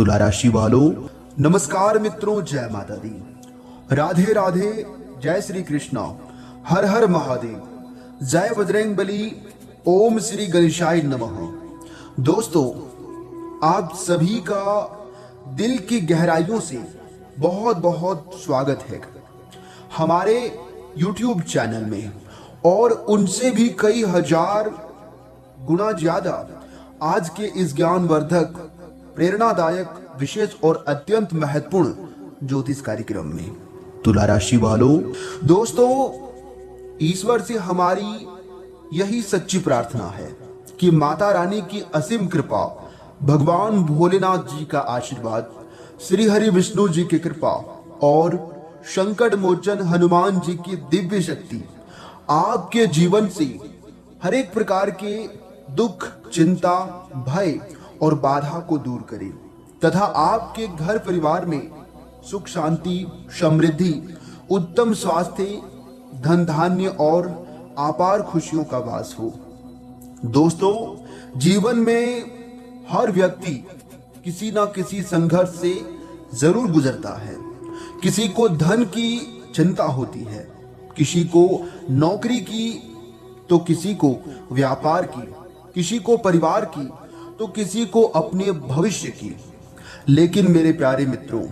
तुला राशि वालों, नमस्कार मित्रों, जय माता दी, राधे राधे, जय श्री कृष्णा, हर हर महादेव, जय बजरंग बली, ओम श्री गणेशाय नमः। दोस्तों, आप सभी का दिल की गहराइयों से बहुत बहुत स्वागत है हमारे YouTube चैनल में, और उनसे भी कई हजार गुना ज्यादा आज के इस ज्ञानवर्धक, प्रेरणादायक, विशेष और अत्यंत महत्वपूर्ण ज्योतिष कार्यक्रम में। तुला राशि वालों, दोस्तों, ईश्वर से हमारी यही सच्ची प्रार्थना है कि माता रानी की असीम कृपा, भगवान भोलेनाथ जी का आशीर्वाद, श्री हरि विष्णु जी की कृपा और संकट मोचन हनुमान जी की दिव्य शक्ति आपके जीवन से हर एक प्रकार के दुख, चिंता, भय और बाधा को दूर करे तथा आपके घर परिवार में सुख, शांति, समृद्धि, उत्तम स्वास्थ्य, धन धान्य और अपार खुशियों का वास हो। दोस्तों, जीवन में हर व्यक्ति किसी ना किसी संघर्ष से जरूर गुजरता है। किसी को धन की चिंता होती है, किसी को नौकरी की, तो किसी को व्यापार की, किसी को परिवार की, तो किसी को अपने भविष्य की। लेकिन मेरे प्यारे मित्रों,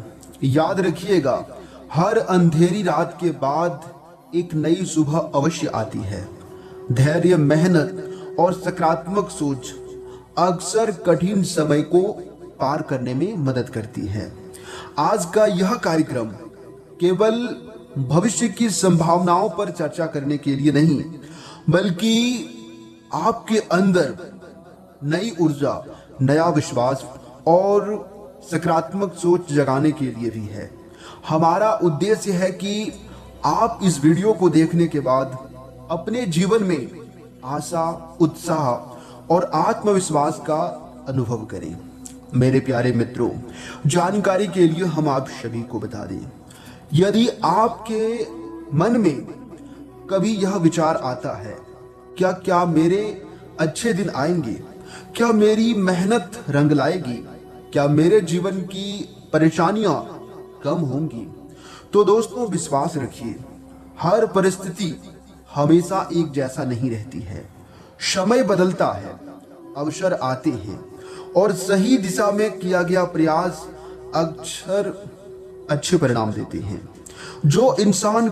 याद रखिएगा, हर अंधेरी रात के बाद एक नई सुबह अवश्य आती है। धैर्य, मेहनत और सकारात्मक सोच अक्सर कठिन समय को पार करने में मदद करती है। आज का यह कार्यक्रम केवल भविष्य की संभावनाओं पर चर्चा करने के लिए नहीं, बल्कि आपके अंदर नई ऊर्जा, नया विश्वास और सकारात्मक सोच जगाने के लिए भी है। हमारा उद्देश्य है कि आप इस वीडियो को देखने के बाद अपने जीवन में आशा, उत्साह और आत्मविश्वास का अनुभव करें। मेरे प्यारे मित्रों, जानकारी के लिए हम आप सभी को बता दें, यदि आपके मन में कभी यह विचार आता है, क्या मेरे अच्छे दिन आएंगे, क्या मेरी मेहनत रंग लाएगी, क्या मेरे जीवन की परेशानियां कम होंगी, तो दोस्तों विश्वास रखिए, हर परिस्थिति हमेशा एक जैसा नहीं रहती है। समय बदलता है, अवसर आते हैं और सही दिशा में किया गया प्रयास अक्सर अच्छे परिणाम देते हैं। जो इंसान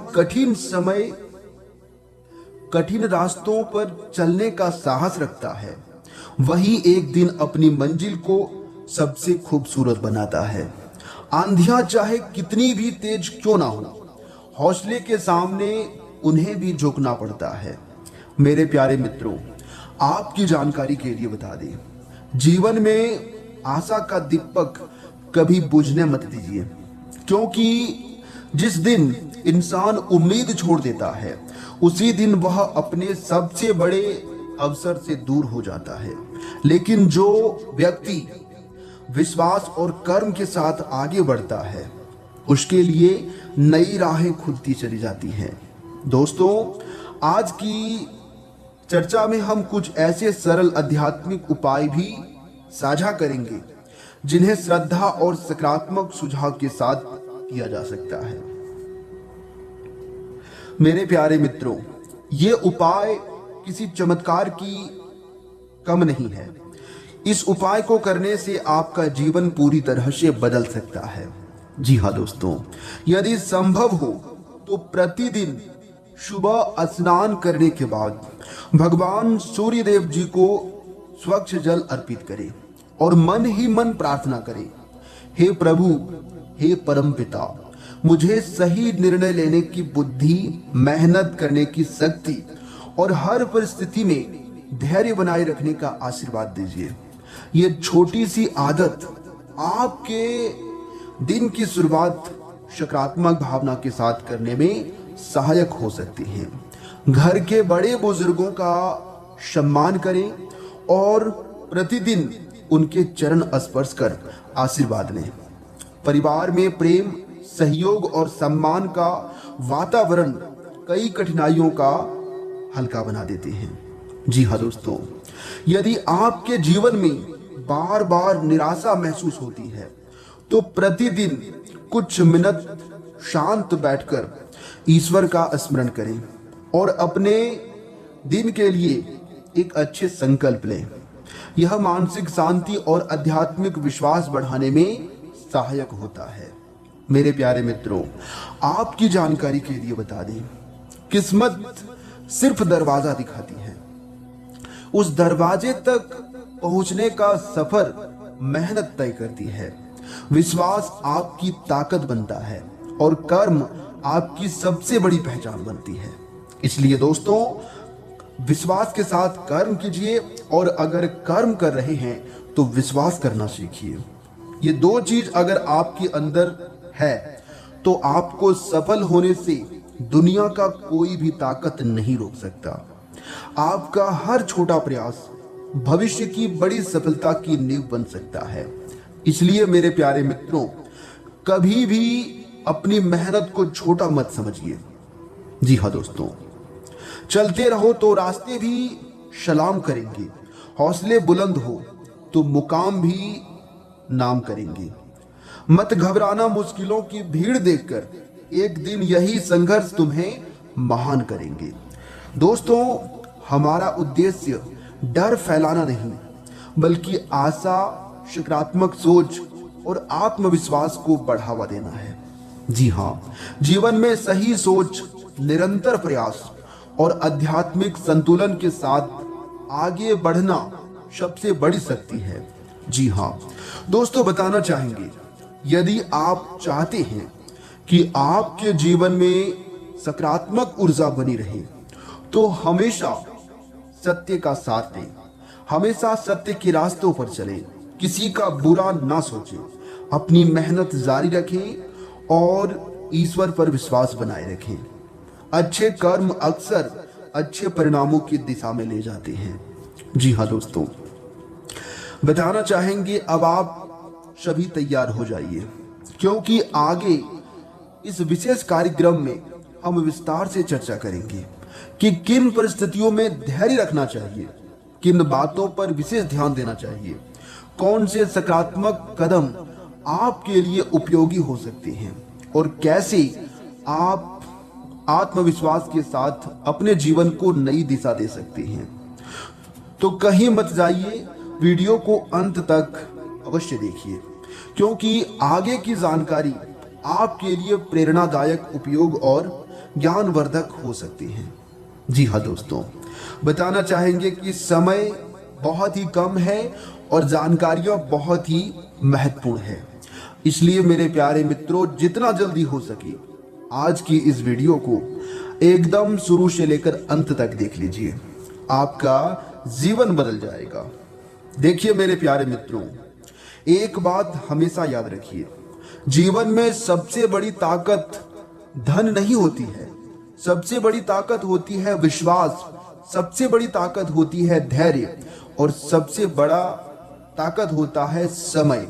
कठिन रास्तों पर चलने का साहस रखता है, वही एक दिन अपनी मंजिल को सबसे खूबसूरत बनाता है। आंधियां चाहे कितनी भी तेज क्यों ना हो, हौसले के सामने उन्हें भी झुकना पड़ता है। मेरे प्यारे मित्रों, आपकी जानकारी के लिए बता दें, जीवन में आशा का दीपक कभी बुझने मत दीजिए, क्योंकि जिस दिन इंसान उम्मीद छोड़ देता है, उसी दिन वह अपने सबसे बड़े अवसर से दूर हो जाता है। लेकिन जो व्यक्ति विश्वास और कर्म के साथ आगे बढ़ता है, उसके लिए नई राहें खुलती चली जाती हैं। दोस्तों, आज की चर्चा में हम कुछ ऐसे सरल आध्यात्मिक उपाय भी साझा करेंगे जिन्हें श्रद्धा और सकारात्मक सुझाव के साथ किया जा सकता है। मेरे प्यारे मित्रों, ये उपाय किसी चमत्कार की कम नहीं है। इस उपाय को करने से आपका जीवन पूरी तरह से बदल सकता है। जी हाँ दोस्तों, यदि संभव हो तो प्रतिदिन सुबह स्नान करने के बाद भगवान सूर्य देव जी को स्वच्छ जल अर्पित करें और मन ही मन प्रार्थना करें, हे प्रभु, हे परम पिता, मुझे सही निर्णय लेने की बुद्धि, मेहनत करने की शक्ति और हर परिस्थिति में धैर्य बनाए रखने का आशीर्वाद दीजिए। ये छोटी सी आदत आपके दिन की शुरुआत सकारात्मक भावना के साथ करने में सहायक हो सकती है। घर के बड़े बुजुर्गों का सम्मान करें और प्रतिदिन उनके चरण स्पर्श कर आशीर्वाद लें। परिवार में प्रेम, सहयोग और सम्मान का वातावरण कई कठिनाइयों का हल्का बना देते हैं। जी हाँ दोस्तों, यदि आपके जीवन में बार बार निराशा महसूस होती है तो प्रतिदिन कुछ मिनट शांत बैठकर ईश्वर का स्मरण करें और अपने दिन के लिए एक अच्छे संकल्प लें। यह मानसिक शांति और आध्यात्मिक विश्वास बढ़ाने में सहायक होता है। मेरे प्यारे मित्रों, आपकी जानकारी के लिए बता दें, किस्मत सिर्फ दरवाजा दिखाती है, उस दरवाजे तक पहुंचने का सफर मेहनत तय करती है। विश्वास आपकी ताकत बनता है और कर्म आपकी सबसे बड़ी पहचान बनती है। इसलिए दोस्तों, विश्वास के साथ कर्म कीजिए और अगर कर्म कर रहे हैं तो विश्वास करना सीखिए। ये दो चीज अगर आपके अंदर है तो आपको सफल होने से दुनिया का कोई भी ताकत नहीं रोक सकता। आपका हर छोटा प्रयास भविष्य की बड़ी सफलता की नींव बन सकता है। इसलिए मेरे प्यारे मित्रों, कभी भी अपनी मेहनत को छोटा मत समझिए। जी हाँ दोस्तों, चलते रहो तो रास्ते भी सलाम करेंगे, हौसले बुलंद हो तो मुकाम भी नाम करेंगे। मत घबराना मुश्किलों की भीड़ देखकर, एक दिन यही संघर्ष तुम्हें महान करेंगे। दोस्तों, हमारा उद्देश्य डर फैलाना नहीं, बल्कि आशा, सकारात्मक सोच और आत्मविश्वास को बढ़ावा देना है। जी हाँ, जीवन में सही सोच, निरंतर प्रयास और आध्यात्मिक संतुलन के साथ आगे बढ़ना सबसे बड़ी शक्ति है। जी हाँ दोस्तों, बताना चाहेंगे, यदि आप चाहते हैं कि आपके जीवन में सकारात्मक ऊर्जा बनी रहे तो हमेशा सत्य का साथ दें, हमेशा सत्य के रास्तों पर चलें, किसी का बुरा ना सोचें, अपनी मेहनत जारी रखें और ईश्वर पर विश्वास बनाए रखें। अच्छे कर्म अक्सर अच्छे परिणामों की दिशा में ले जाते हैं। जी हाँ दोस्तों, बताना चाहेंगे, अब आप सभी तैयार हो जाइए, क्योंकि आगे इस विशेष कार्यक्रम में हम विस्तार से चर्चा करेंगे कि किन परिस्थितियों में धैर्य रखना चाहिए, किन बातों पर विशेष ध्यान देना चाहिए, कौन से सकारात्मक कदम आपके लिए उपयोगी हो सकते हैं और कैसे आप आत्मविश्वास के साथ अपने जीवन को नई दिशा दे सकते हैं। तो कहीं मत जाइए, वीडियो को अंत तक अवश्य देखिए, क्योंकि आगे की जानकारी आपके लिए प्रेरणादायक, उपयोग और ज्ञानवर्धक हो सकती है। जी हाँ दोस्तों, बताना चाहेंगे कि समय बहुत ही कम है और जानकारियां बहुत ही महत्वपूर्ण है। इसलिए मेरे प्यारे मित्रों, जितना जल्दी हो सके आज की इस वीडियो को एकदम शुरू से लेकर अंत तक देख लीजिए, आपका जीवन बदल जाएगा। देखिए मेरे प्यारे मित्रों, एक बात हमेशा याद रखिए, जीवन में सबसे बड़ी ताकत धन नहीं होती है, सबसे बड़ी ताकत होती है विश्वास, सबसे बड़ी ताकत होती है धैर्य और सबसे बड़ा ताकत होता है समय।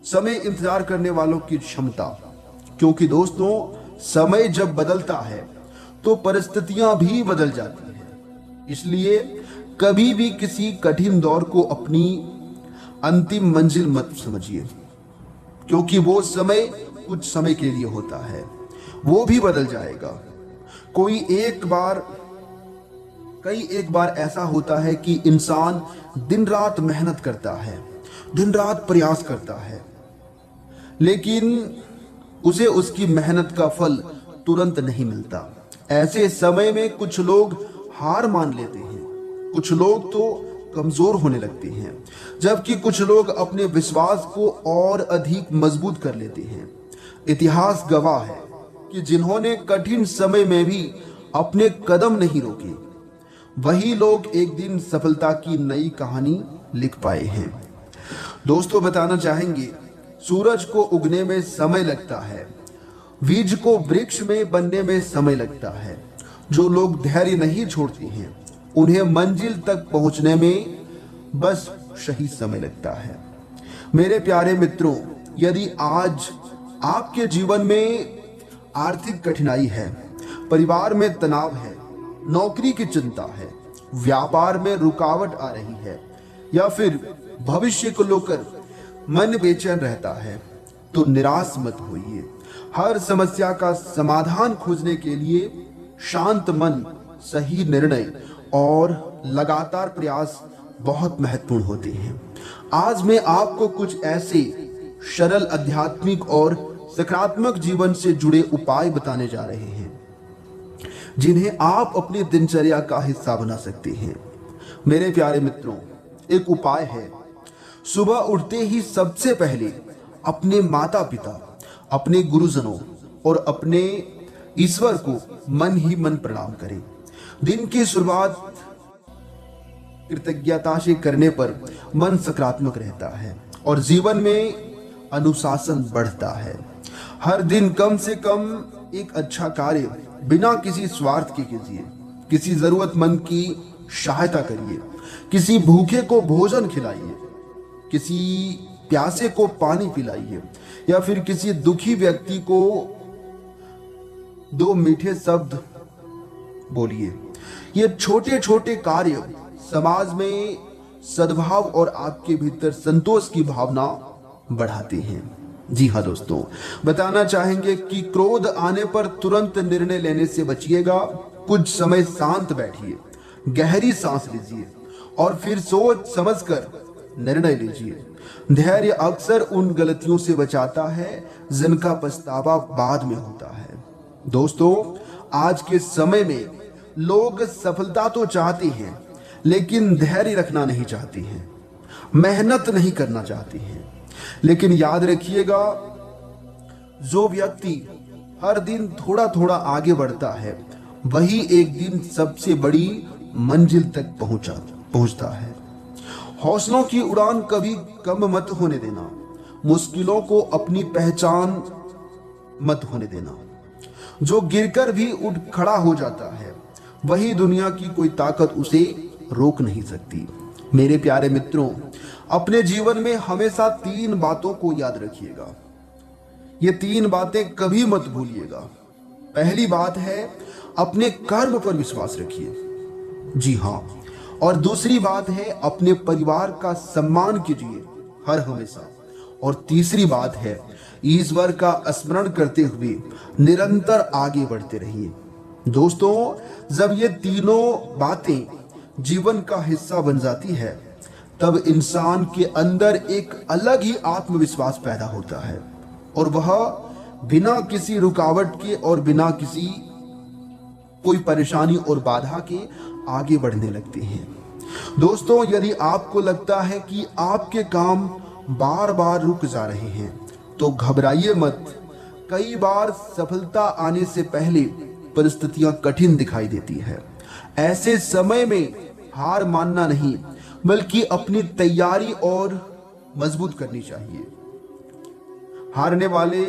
समय इंतजार करने वालों की क्षमता, क्योंकि दोस्तों समय जब बदलता है तो परिस्थितियां भी बदल जाती हैं। इसलिए कभी भी किसी कठिन दौर को अपनी अंतिम मंजिल मत समझिए, क्योंकि वो समय कुछ समय के लिए होता है, वो भी बदल जाएगा। कई एक बार ऐसा होता है कि इंसान दिन रात मेहनत करता है, दिन रात प्रयास करता है, लेकिन उसे उसकी मेहनत का फल तुरंत नहीं मिलता। ऐसे समय में कुछ लोग हार मान लेते हैं, कुछ लोग तो कमजोर होने लगते हैं, जबकि कुछ लोग अपने विश्वास को और अधिक मजबूत कर लेते हैं। इतिहास गवाह है कि जिन्होंने कठिन समय में भी अपने कदम नहीं रोके, वही लोग एक दिन सफलता की नई कहानी लिख पाए हैं। दोस्तों, बताना चाहेंगे, सूरज को उगने में समय लगता है, बीज को वृक्ष में बनने में समय लगता है। जो लोग धैर्य नहीं छोड़ते हैं, उन्हें मंजिल तक पहुंचने में बस सही समय लगता है। मेरे प्यारे मित्रों, यदि आज आपके जीवन में आर्थिक कठिनाई है, परिवार में तनाव है, नौकरी की चिंता है, व्यापार में रुकावट आ रही है या फिर भविष्य को लेकर मन बेचैन रहता है, तो निराश मत होइए। हर समस्या का समाधान खोजने के लिए शांत मन, सही निर्णय और लगातार प्रयास बहुत महत्वपूर्ण होते हैं। आज मैं आपको कुछ ऐसे सरल आध्यात्मिक और सकारात्मक जीवन से जुड़े उपाय बताने जा रहे हैं जिन्हें आप अपनी दिनचर्या का हिस्सा बना सकते हैं। मेरे प्यारे मित्रों, एक उपाय है, सुबह उठते ही सबसे पहले अपने माता पिता, अपने गुरुजनों और अपने ईश्वर को मन ही मन प्रणाम करें। दिन की शुरुआत कृतज्ञता से करने पर मन सकारात्मक रहता है और जीवन में अनुशासन बढ़ता है। हर दिन कम से कम एक अच्छा कार्य बिना किसी स्वार्थ के कीजिए। किसी जरूरतमंद की सहायता करिए, किसी भूखे को भोजन खिलाइए, किसी प्यासे को पानी पिलाइए या फिर किसी दुखी व्यक्ति को 2 मीठे शब्द बोलिए। ये छोटे छोटे कार्य समाज में सद्भाव और आपके भीतर संतोष की भावना बढ़ाते हैं। जी हाँ दोस्तों, बताना चाहेंगे कि क्रोध आने पर तुरंत निर्णय लेने से बचिएगा। कुछ समय शांत बैठिए, गहरी सांस लीजिए और फिर सोच समझकर निर्णय लीजिए। धैर्य अक्सर उन गलतियों से बचाता है जिनका पछतावा बाद में होता है। दोस्तों, आज के समय में लोग सफलता तो चाहते हैं लेकिन धैर्य रखना नहीं चाहते हैं, मेहनत नहीं करना चाहते हैं। लेकिन याद रखिएगा, जो व्यक्ति हर दिन थोड़ा थोड़ा आगे बढ़ता है वही एक दिन सबसे बड़ी मंजिल तक पहुंचता है। हौसलों की उड़ान कभी कम मत होने देना, मुश्किलों को अपनी पहचान मत होने देना। जो गिरकर भी उठ खड़ा हो जाता है वही दुनिया की कोई ताकत उसे रोक नहीं सकती। मेरे प्यारे मित्रों, अपने जीवन में हमेशा 3 बातों को याद रखिएगा। ये 3 बातें कभी मत भूलिएगा। पहली बात है, अपने कर्म पर विश्वास रखिए। जी हाँ। और दूसरी बात है, अपने परिवार का सम्मान कीजिए हर हमेशा। और तीसरी बात है, ईश्वर का स्मरण करते हुए निरंतर आगे बढ़ते रहिए। दोस्तों, जब ये तीनों बातें जीवन का हिस्सा बन जाती है तब इंसान के अंदर एक अलग ही आत्मविश्वास पैदा होता है और वह बिना किसी रुकावट के और बिना किसी कोई परेशानी और बाधा के आगे बढ़ने लगते हैं। दोस्तों, यदि आपको लगता है कि आपके काम बार बार रुक जा रहे हैं तो घबराइए मत। कई बार सफलता आने से पहले परिस्थितियां कठिन दिखाई देती है। ऐसे समय में हार मानना नहीं बल्कि अपनी तैयारी और मजबूत करनी चाहिए। हारने वाले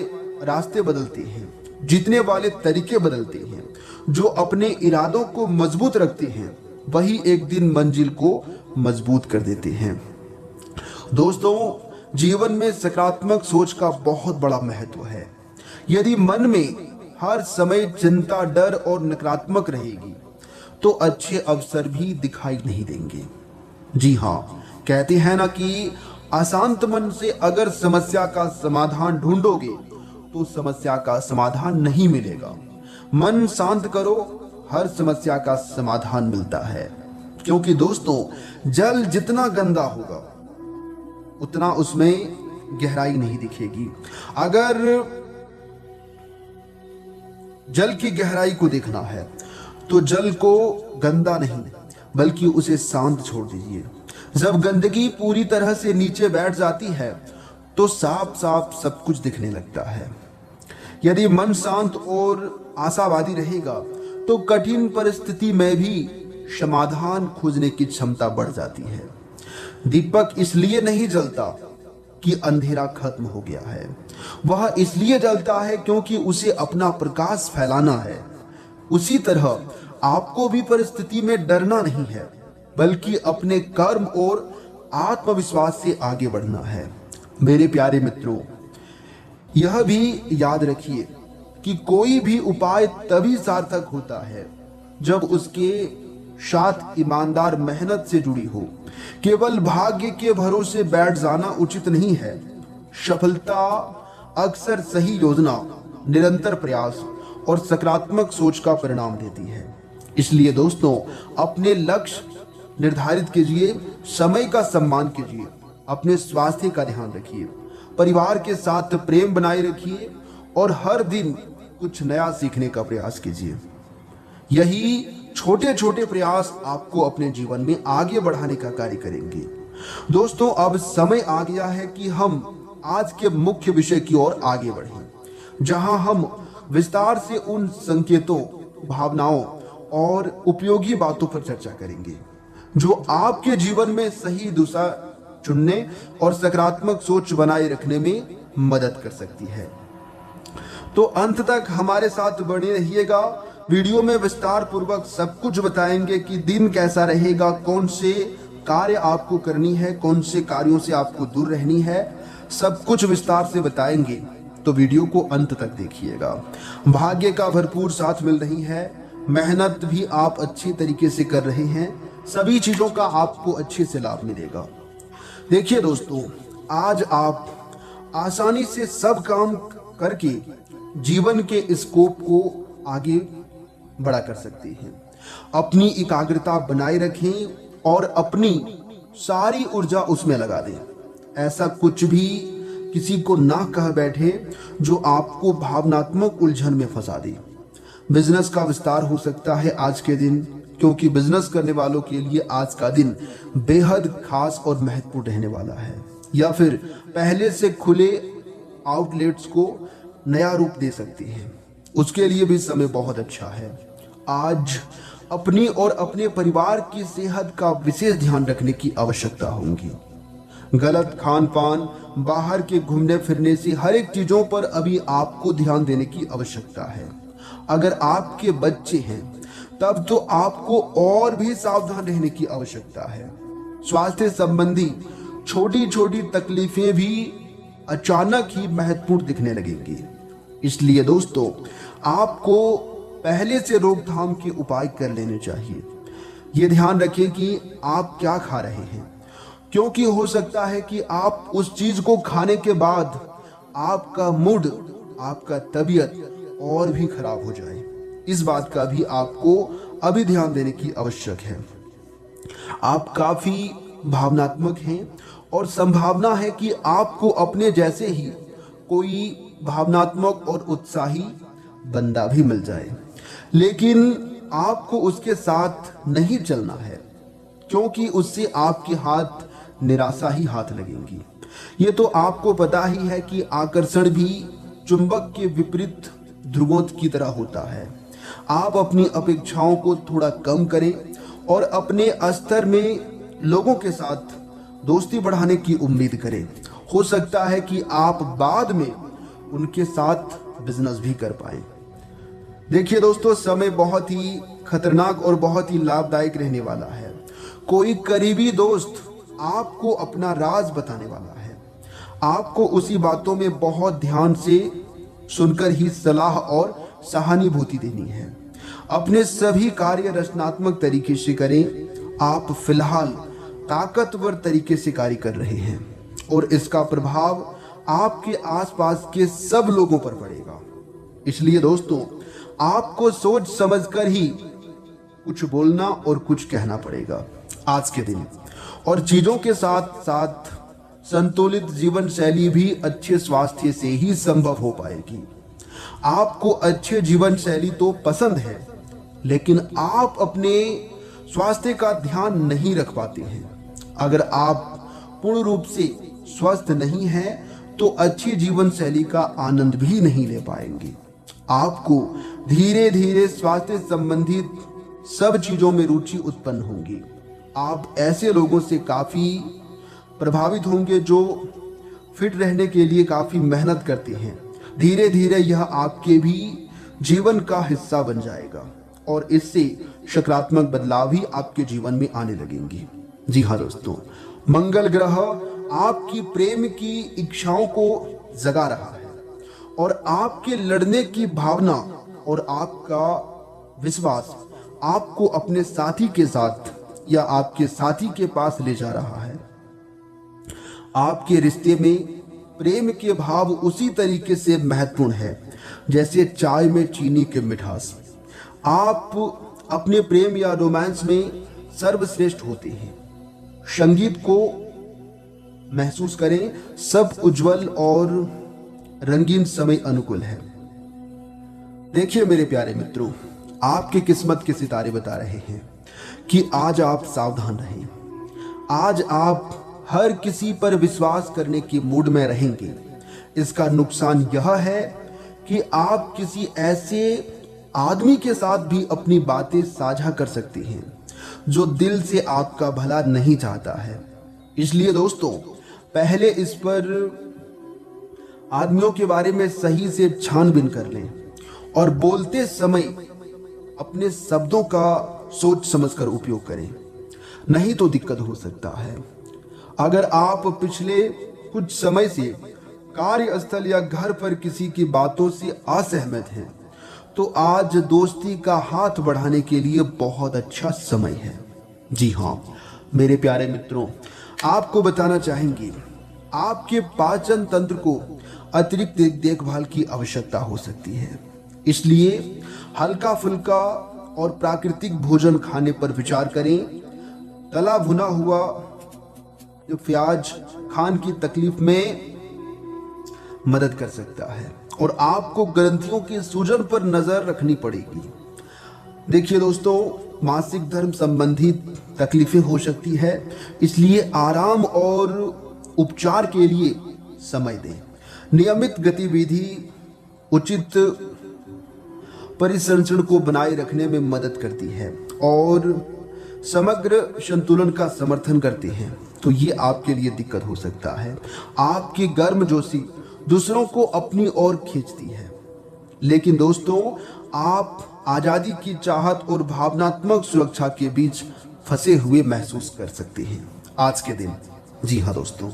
रास्ते बदलते हैं, जीतने वाले तरीके बदलते हैं। जो अपने इरादों को मजबूत रखते हैं वही एक दिन मंजिल को मजबूत कर देते हैं। दोस्तों, जीवन में सकारात्मक सोच का बहुत बड़ा महत्व है। यदि मन में हर समय चिंता, डर और नकारात्मक रहेगी तो अच्छे अवसर भी दिखाई नहीं देंगे। जी हाँ, कहते हैं ना कि अशांत मन से अगर समस्या का समाधान ढूंढोगे तो समस्या का समाधान नहीं मिलेगा। मन शांत करो, हर समस्या का समाधान मिलता है। क्योंकि दोस्तों, जल जितना गंदा होगा उतना उसमें गहराई नहीं दिखेगी। अगर जल की गहराई को देखना है तो जल को गंदा नहीं बल्कि उसे शांत छोड़ दीजिए। जब गंदगी पूरी तरह से नीचे बैठ जाती है तो साफ साफ सब कुछ दिखने लगता है। यदि मन शांत और आशावादी रहेगा तो कठिन परिस्थिति में भी समाधान खोजने की क्षमता बढ़ जाती है। दीपक इसलिए नहीं जलता कि अंधेरा खत्म हो गया है, वह इसलिए जलता है क्योंकि उसे अपना प्रकाश फैलाना है। उसी तरह आपको भी परिस्थिति में डरना नहीं है बल्कि अपने कर्म और आत्मविश्वास से आगे बढ़ना है। मेरे प्यारे मित्रों, यह भी याद रखिए कि कोई भी उपाय तभी सार्थक होता है जब उसके साथ ईमानदार मेहनत से जुड़ी हो। केवल भाग्य के भरोसे बैठ जाना उचित नहीं है। सफलता अक्सर सही योजना, निरंतर प्रयास और सकारात्मक सोच का परिणाम देती है। इसलिए दोस्तों, अपने लक्ष्य निर्धारित कीजिए, समय का सम्मान कीजिए, अपने स्वास्थ्य का ध्यान रखिए, परिवार के साथ प्रेम बनाए रखिए और हर दिन कुछ नया सीखने का प्रयास कीजिए। यही छोटे छोटे प्रयास आपको अपने जीवन में आगे बढ़ाने का कार्य करेंगे। दोस्तों, अब समय आ गया है कि हम आज के मुख्य विषय की ओर आगे बढ़ें, जहां हम विस्तार से उन संकेतों, भावनाओं और उपयोगी बातों पर चर्चा करेंगे जो आपके जीवन में सही दिशा चुनने और सकारात्मक सोच बनाए रखने में मदद कर सकती है। तो अंत तक हमारे साथ बने रहिएगा। वीडियो में विस्तार पूर्वक सब कुछ बताएंगे कि दिन कैसा रहेगा, कौन से कार्य आपको करनी है, कौन से कार्यों से आपको दूर रहनी है, सब कुछ विस्तार से बताएंगे। तो वीडियो को अंत तक देखिएगा। भाग्य का भरपूर साथ मिल रही है, मेहनत भी आप अच्छी तरीके से कर रहे हैं, सभी चीजों का आपको अच्छे से लाभ मिलेगा। देखिए दोस्तों, आज आप आसानी से सब काम करके जीवन के स्कोप को आगे बड़ा कर सकते हैं। अपनी एकाग्रता बनाए रखें और अपनी सारी ऊर्जा उसमें लगा दें। ऐसा कुछ भी किसी को ना कह बैठे जो आपको भावनात्मक उलझन में फंसा दे। बिजनेस का विस्तार हो सकता है आज के दिन, क्योंकि बिजनेस करने वालों के लिए आज का दिन बेहद खास और महत्वपूर्ण रहने वाला है। या फिर पहले से खुले आउटलेट्स को नया रूप दे सकती है, उसके लिए भी समय बहुत अच्छा है। आज अपनी और अपने परिवार की सेहत का विशेष ध्यान रखने की आवश्यकता होगी। गलत खान पान, बाहर के घूमने फिरने से हर एक चीजों पर अभी आपको ध्यान देने की आवश्यकता है। अगर आपके बच्चे हैं तब तो आपको और भी सावधान रहने की आवश्यकता है। स्वास्थ्य संबंधी छोटी छोटी तकलीफें भी अचानक ही महत्वपूर्ण दिखने लगेंगी। इसलिए दोस्तों, आपको पहले से रोकथाम के उपाय कर लेने चाहिए। ये ध्यान रखें कि आप क्या खा रहे हैं, क्योंकि हो सकता है कि आप उस चीज को खाने के बाद आपका मूड, आपका तबीयत और भी खराब हो जाए। इस बात का भी आपको अभी ध्यान देने की आवश्यक है। आप काफी भावनात्मक हैं और संभावना है कि आपको अपने जैसे ही कोई भावनात्मक और उत्साही बंदा भी मिल जाए, लेकिन आपको उसके साथ नहीं चलना है, क्योंकि उससे आपके हाथ निराशा ही हाथ लगेंगी। ये तो आपको पता ही है कि आकर्षण भी चुंबक के विपरीत ध्रुवों की तरह होता है। आप अपनी अपेक्षाओं को थोड़ा कम करें और अपने स्तर में लोगों के साथ दोस्ती बढ़ाने की उम्मीद करें। हो सकता है कि आप बाद में उनके साथ बिजनेस भी कर पाएं। देखिए दोस्तों, समय बहुत ही खतरनाक और बहुत ही लाभदायक रहने वाला है। कोई करीबी दोस्त आपको अपना राज बताने वाला है। आपको उसी बातों में बहुत ध्यान से सुनकर ही सलाह और सहानुभूति देनी है। अपने सभी कार्य रचनात्मक तरीके से करें। आप फिलहाल ताकतवर तरीके से कार्य कर रहे हैं और इसका प्रभाव आपके आसपास के सब लोगों पर पड़ेगा। इसलिए दोस्तों, आपको सोच समझकर ही कुछ बोलना और कुछ कहना पड़ेगा आज के दिन। और चीजों के साथ साथ संतुलित जीवन शैली भी अच्छे स्वास्थ्य से ही संभव हो पाएगी। आपको अच्छे जीवन शैली तो पसंद है, लेकिन आप अपने स्वास्थ्य का ध्यान नहीं रख पाते हैं। अगर आप पूर्ण रूप से स्वस्थ नहीं हैं, तो अच्छी जीवन शैली का आनंद भी नहीं ले पाएंगे। आपको धीरे धीरे स्वास्थ्य संबंधित सब चीजों में रुचि उत्पन्न होगी। आप ऐसे लोगों से काफी प्रभावित होंगे जो फिट रहने के लिए काफी मेहनत करते हैं। धीरे धीरे यह आपके भी जीवन का हिस्सा बन जाएगा और इससे सकारात्मक बदलाव ही आपके जीवन में आने लगेंगे। जी हाँ दोस्तों, मंगल ग्रह आपकी प्रेम की इच्छाओं को जगा रहा है और आपके लड़ने की भावना और आपका विश्वास आपको अपने साथी के साथ या आपके साथी के पास ले जा रहा है। आपके रिश्ते में प्रेम के भाव उसी तरीके से महत्वपूर्ण है जैसे चाय में चीनी के मिठास। आप अपने प्रेम या रोमांस में सर्वश्रेष्ठ होते हैं। संगीत को महसूस करें, सब उज्जवल और रंगीन समय अनुकूल है। देखिए मेरे प्यारे मित्रों, आपकी किस्मत के सितारे बता रहे हैं कि आज आप सावधान रहें। आज आप हर किसी पर विश्वास करने की मूड में रहेंगे। इसका नुकसान यह है कि आप किसी ऐसे आदमी के साथ भी अपनी बातें साझा कर सकते हैं जो दिल से आपका भला नहीं चाहता है। इसलिए दोस्तों, पहले इस पर आदमियों के बारे में सही से छानबीन कर लें और बोलते समय अपने शब्दों का सोच समझकर उपयोग करें, नहीं तो दिक्कत हो सकता है। अगर आप पिछले कुछ समय से कार्यस्थल या घर पर किसी की बातों से असहमत हैं, तो आज दोस्ती का हाथ बढ़ाने के लिए बहुत अच्छा समय है। जी हाँ मेरे प्यारे मित्रों, आपको बताना चाहेंगे आपके पाचन तंत्र को अतिरिक्त देखभाल की आवश्यकता हो सकती है। इसलिए हल्का फुल्का और प्राकृतिक भोजन खाने पर विचार करें। तला भुना हुआ प्याज खान की तकलीफ में मदद कर सकता है और आपको ग्रंथियों की सूजन पर नजर रखनी पड़ेगी। देखिए दोस्तों, मासिक धर्म संबंधी तकलीफें हो सकती है, इसलिए आराम और उपचार के लिए समय दें। नियमित गतिविधि उचित परिसंचरण को बनाए रखने में मदद करती है और समग्र संतुलन का समर्थन करते हैं, तो ये आपके लिए दिक्कत हो सकता है। आपकी गर्मजोशी दूसरों को अपनी ओर खींचती है, लेकिन दोस्तों आप आजादी की चाहत और भावनात्मक सुरक्षा के बीच फंसे हुए महसूस कर सकते हैं आज के दिन। जी हाँ दोस्तों।